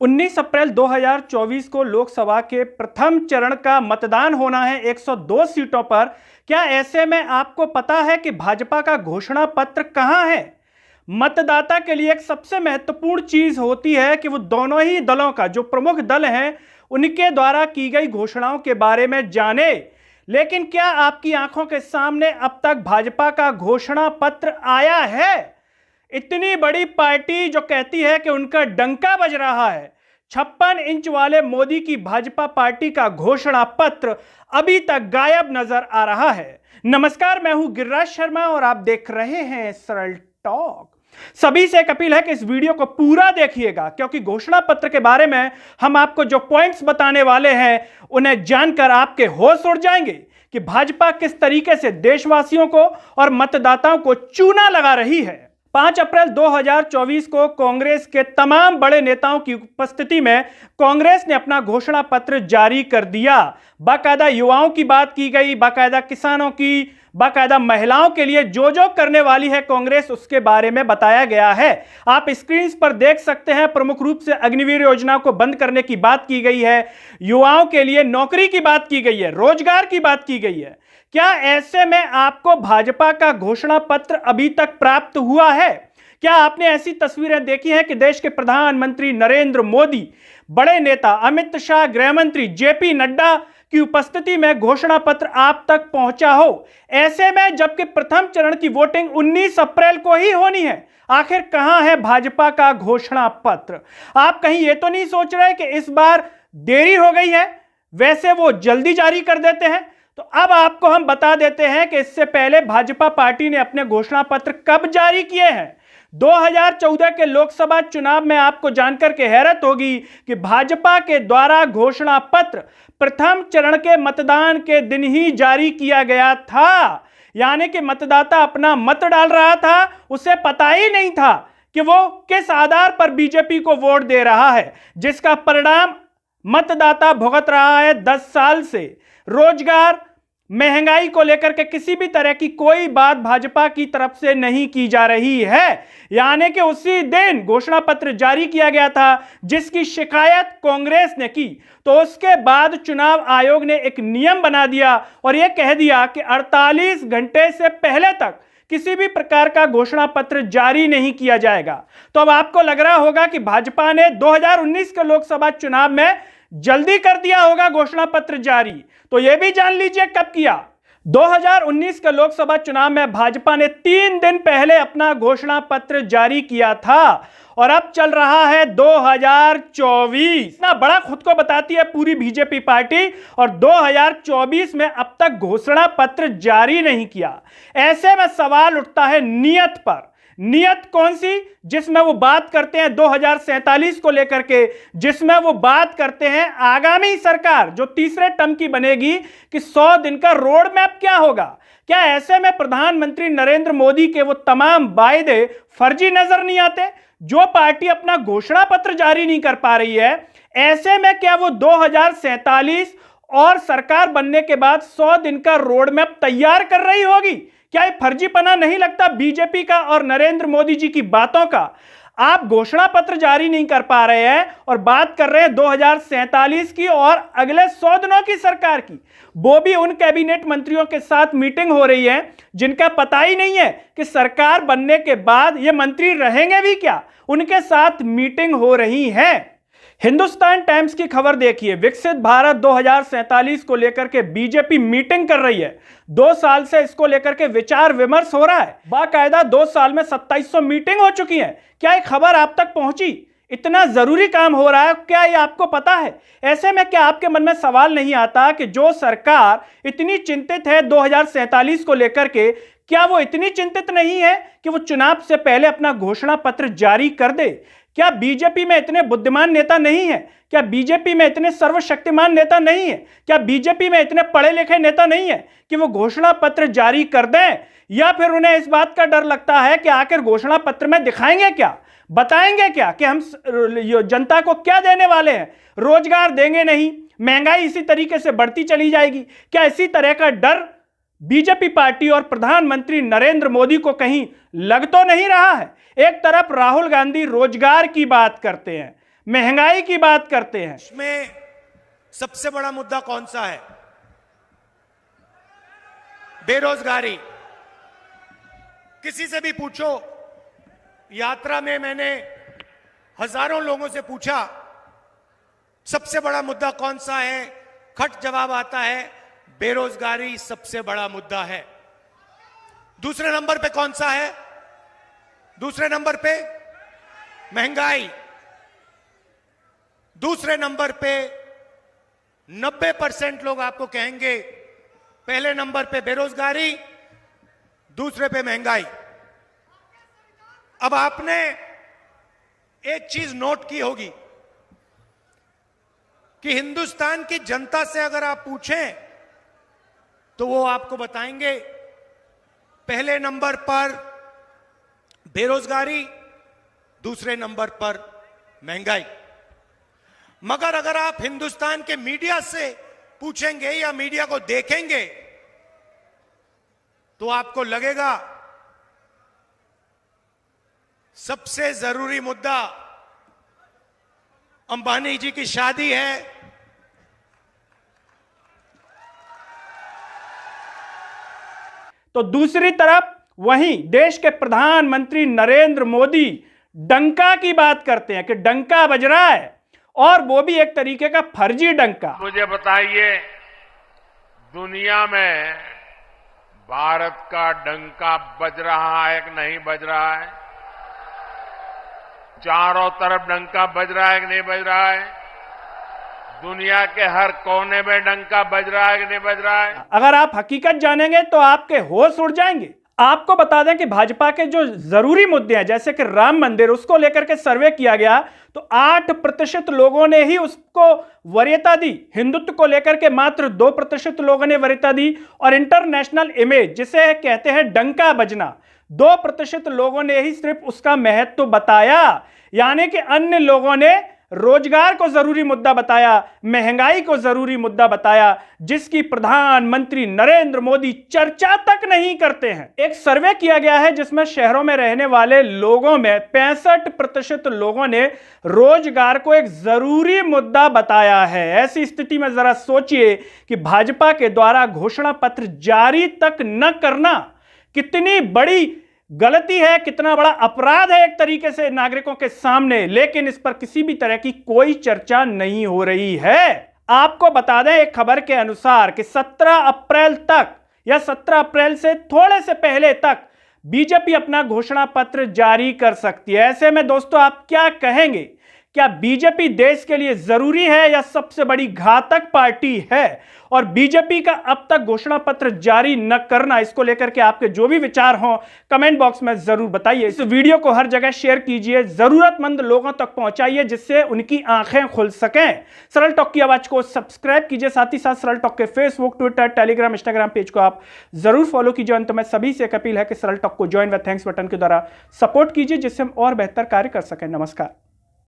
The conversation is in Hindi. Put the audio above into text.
19 अप्रैल 2024 को लोकसभा के प्रथम चरण का मतदान होना है 102 सीटों पर। क्या ऐसे में आपको पता है कि भाजपा का घोषणा पत्र कहां है? मतदाता के लिए एक सबसे महत्वपूर्ण चीज होती है कि वो दोनों ही दलों का, जो प्रमुख दल हैं, उनके द्वारा की गई घोषणाओं के बारे में जाने। लेकिन क्या आपकी आंखों के सामने अब तक भाजपा का घोषणा पत्र आया है? इतनी बड़ी पार्टी जो कहती है कि उनका डंका बज रहा है, 56 इंच वाले मोदी की भाजपा पार्टी का घोषणा पत्र अभी तक गायब नजर आ रहा है। नमस्कार, मैं हूं गिरिराज शर्मा और आप देख रहे हैं सरल टॉक। सभी से एक अपील है कि इस वीडियो को पूरा देखिएगा, क्योंकि घोषणा पत्र के बारे में हम आपको जो पॉइंट्स बताने वाले हैं उन्हें जानकर आपके होश उड़ जाएंगे कि भाजपा किस तरीके से देशवासियों को और मतदाताओं को चूना लगा रही है। 5 अप्रैल 2024 को कांग्रेस के तमाम बड़े नेताओं की उपस्थिति में कांग्रेस ने अपना घोषणा पत्र जारी कर दिया। बाकायदा युवाओं की बात की गई, बाकायदा किसानों की, बाकायदा महिलाओं के लिए जो जो करने वाली है कांग्रेस, उसके बारे में बताया गया है। आप स्क्रीन पर देख सकते हैं, प्रमुख रूप से अग्निवीर योजना को बंद करने की बात की गई है, युवाओं के लिए नौकरी की बात की गई है, रोजगार की बात की गई है। क्या ऐसे में आपको भाजपा का घोषणा पत्र अभी तक प्राप्त हुआ है? क्या आपने ऐसी तस्वीरें देखी हैं कि देश के प्रधानमंत्री नरेंद्र मोदी, बड़े नेता अमित शाह, गृह मंत्री जेपी नड्डा की उपस्थिति में घोषणा पत्र आप तक पहुंचा हो? ऐसे में जबकि प्रथम चरण की वोटिंग 19 अप्रैल को ही होनी है, आखिर कहां है भाजपा का घोषणा पत्र? आप कहीं ये तो नहीं सोच रहे कि इस बार देरी हो गई है, वैसे वो जल्दी जारी कर देते हैं? तो अब आपको हम बता देते हैं कि इससे पहले भाजपा पार्टी ने अपने घोषणा पत्र कब जारी किए हैं। 2014 के लोकसभा चुनाव में आपको जानकर के हैरत होगी कि भाजपा के द्वारा घोषणा पत्र प्रथम चरण के मतदान के दिन ही जारी किया गया था। यानी कि मतदाता अपना मत डाल रहा था, उसे पता ही नहीं था कि वो किस आधार पर बीजेपी को वोट दे रहा है, जिसका परिणाम मतदाता भुगत रहा है 10 साल से। रोजगार, महंगाई को लेकर के किसी भी तरह की कोई बात भाजपा की तरफ से नहीं की जा रही है। यानी कि उसी दिन घोषणा पत्र जारी किया गया था जिसकी शिकायत कांग्रेस ने की, तो उसके बाद चुनाव आयोग ने एक नियम बना दिया और यह कह दिया कि 48 घंटे से पहले तक किसी भी प्रकार का घोषणा पत्र जारी नहीं किया जाएगा। तो अब आपको लग रहा होगा कि भाजपा ने 2019 के लोकसभा चुनाव में जल्दी कर दिया होगा घोषणा पत्र जारी। तो यह भी जान लीजिए कब किया। 2019 के लोकसभा चुनाव में भाजपा ने 3 दिन पहले अपना घोषणा पत्र जारी किया था और अब चल रहा है 2024। इतना बड़ा खुद को बताती है पूरी बीजेपी पार्टी, और 2024 में अब तक घोषणा पत्र जारी नहीं किया। ऐसे में सवाल उठता है नियत पर। नियत कौन सी? जिसमें वो बात करते हैं 2047 को लेकर के, जिसमें वो बात करते हैं आगामी सरकार जो तीसरे टर्म की बनेगी कि 100 दिन का रोड मैप क्या होगा। क्या ऐसे में प्रधानमंत्री नरेंद्र मोदी के वो तमाम वायदे फर्जी नजर नहीं आते? जो पार्टी अपना घोषणा पत्र जारी नहीं कर पा रही है, ऐसे में क्या वो 2047 और सरकार बनने के बाद 100 दिन का रोड मैप तैयार कर रही होगी? क्या ये फर्जीपना नहीं लगता बीजेपी का और नरेंद्र मोदी जी की बातों का? आप घोषणा पत्र जारी नहीं कर पा रहे हैं और बात कर रहे हैं 2047 की और अगले 100 दिनों की सरकार की। वो भी उन कैबिनेट मंत्रियों के साथ मीटिंग हो रही है जिनका पता ही नहीं है कि सरकार बनने के बाद ये मंत्री रहेंगे भी क्या। उनके साथ मीटिंग हो रही है। हिंदुस्तान टाइम्स की खबर देखिए, विकसित भारत 2047 को लेकर के बीजेपी मीटिंग कर रही है। 2 साल से इसको लेकर के विचार विमर्श हो रहा है। बाकायदा 2 साल में 2700 मीटिंग हो चुकी है। क्या ये खबर आप तक पहुंची? इतना जरूरी काम हो रहा है, क्या ये आपको पता है? ऐसे में क्या आपके मन में सवाल नहीं आता कि जो सरकार इतनी चिंतित है 2047 को लेकर के, क्या वो इतनी चिंतित नहीं है कि वो चुनाव से पहले अपना घोषणा पत्र जारी कर दे? क्या बीजेपी में इतने बुद्धिमान नेता नहीं है? क्या बीजेपी में इतने सर्वशक्तिमान नेता नहीं है? क्या बीजेपी में इतने पढ़े लिखे नेता नहीं है कि वो घोषणा पत्र जारी कर दें? या फिर उन्हें इस बात का डर लगता है कि आखिर घोषणा पत्र में दिखाएंगे क्या, बताएंगे क्या कि हम जनता को क्या देने वाले हैं? रोजगार देंगे नहीं, महंगाई इसी तरीके से बढ़ती चली जाएगी। क्या इसी तरह का डर बीजेपी पार्टी और प्रधानमंत्री नरेंद्र मोदी को कहीं लग तो नहीं रहा है? एक तरफ राहुल गांधी रोजगार की बात करते हैं, महंगाई की बात करते हैं। इसमें सबसे बड़ा मुद्दा कौन सा है? बेरोजगारी। किसी से भी पूछो, यात्रा में मैंने हजारों लोगों से पूछा सबसे बड़ा मुद्दा कौन सा है, खट जवाब आता है बेरोजगारी सबसे बड़ा मुद्दा है। दूसरे नंबर पे कौन सा है? दूसरे नंबर पे महंगाई। दूसरे नंबर पे 90% लोग आपको कहेंगे पहले नंबर पे बेरोजगारी, दूसरे पे महंगाई। अब आपने एक चीज नोट की होगी कि हिंदुस्तान की जनता से अगर आप पूछें तो वो आपको बताएंगे पहले नंबर पर बेरोजगारी, दूसरे नंबर पर महंगाई। मगर अगर आप हिंदुस्तान के मीडिया से पूछेंगे या मीडिया को देखेंगे तो आपको लगेगा सबसे जरूरी मुद्दा अंबानी जी की शादी है, तो दूसरी तरफ वहीं देश के प्रधानमंत्री नरेंद्र मोदी डंका की बात करते हैं कि डंका बज रहा है, और वो भी एक तरीके का फर्जी डंका। मुझे बताइए, दुनिया में भारत का डंका बज रहा है कि नहीं बज रहा है? चारों तरफ डंका बज रहा है कि नहीं बज रहा है? दुनिया के हर कोने में डंका बज रहा है कि नहीं बज रहा है? अगर आप हकीकत जानेंगे तो आपके होश उड़ जाएंगे। आपको बता दें कि भाजपा के जो जरूरी मुद्दे हैं, जैसे कि राम मंदिर, उसको लेकर के सर्वे किया गया तो 8% लोगों ने ही उसको वरीयता दी। हिंदुत्व को लेकर के मात्र 2% लोगों ने वरीयता दी, और इंटरनेशनल इमेज जिसे कहते हैं डंका बजना, 2% लोगों ने ही सिर्फ उसका महत्व बताया। यानी कि अन्य लोगों ने रोजगार को जरूरी मुद्दा बताया, महंगाई को जरूरी मुद्दा बताया, जिसकी प्रधानमंत्री नरेंद्र मोदी चर्चा तक नहीं करते हैं। एक सर्वे किया गया है जिसमें शहरों में रहने वाले लोगों में 65% लोगों ने रोजगार को एक जरूरी मुद्दा बताया है। ऐसी स्थिति में जरा सोचिए कि भाजपा के द्वारा घोषणा पत्र जारी तक न करना कितनी बड़ी गलती है, कितना बड़ा अपराध है एक तरीके से नागरिकों के सामने। लेकिन इस पर किसी भी तरह की कोई चर्चा नहीं हो रही है। आपको बता दें एक खबर के अनुसार कि 17 अप्रैल तक या 17 अप्रैल से थोड़े से पहले तक बीजेपी अपना घोषणा पत्र जारी कर सकती है। ऐसे में दोस्तों आप क्या कहेंगे? क्या बीजेपी देश के लिए जरूरी है या सबसे बड़ी घातक पार्टी है? और बीजेपी का अब तक घोषणा पत्र जारी न करना, इसको लेकर के आपके जो भी विचार हों कमेंट बॉक्स में जरूर बताइए। इस वीडियो को हर जगह शेयर कीजिए, जरूरतमंद लोगों तक पहुंचाइए जिससे उनकी आंखें खुल सकें। सरल टॉक की आवाज को सब्सक्राइब कीजिए, साथ ही साथ सरल टॉक के Facebook, Twitter, Telegram, Instagram page को आप जरूर फॉलो कीजिए। अंत में सभी से एक अपील है कि सरल टॉक को ज्वाइन व थैंक्स बटन के द्वारा सपोर्ट कीजिए जिससे हम और बेहतर कार्य कर सकें। नमस्कार।